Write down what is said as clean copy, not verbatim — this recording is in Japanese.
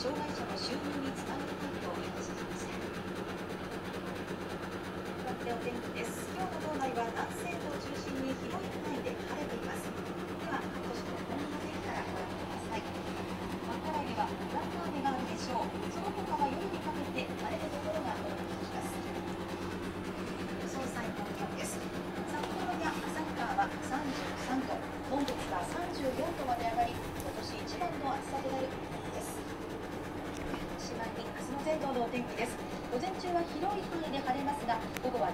障害者の収入につなげたいと話していました。かわってお天気です。今日の道内は南西部を中心に広い範囲で晴れています。では各都市の今後の天気からご覧ください。稚内ではにわか雨があるでしょう。その他は夜にかけて晴れるところが多くなります。予想最高気温です。札幌や旭川は33度、本日は34度まで上がり、今年一番の暑さとなる見込みです。おしまいに明日の全道のお天気です。午前中は広い範囲で晴れますが、午後は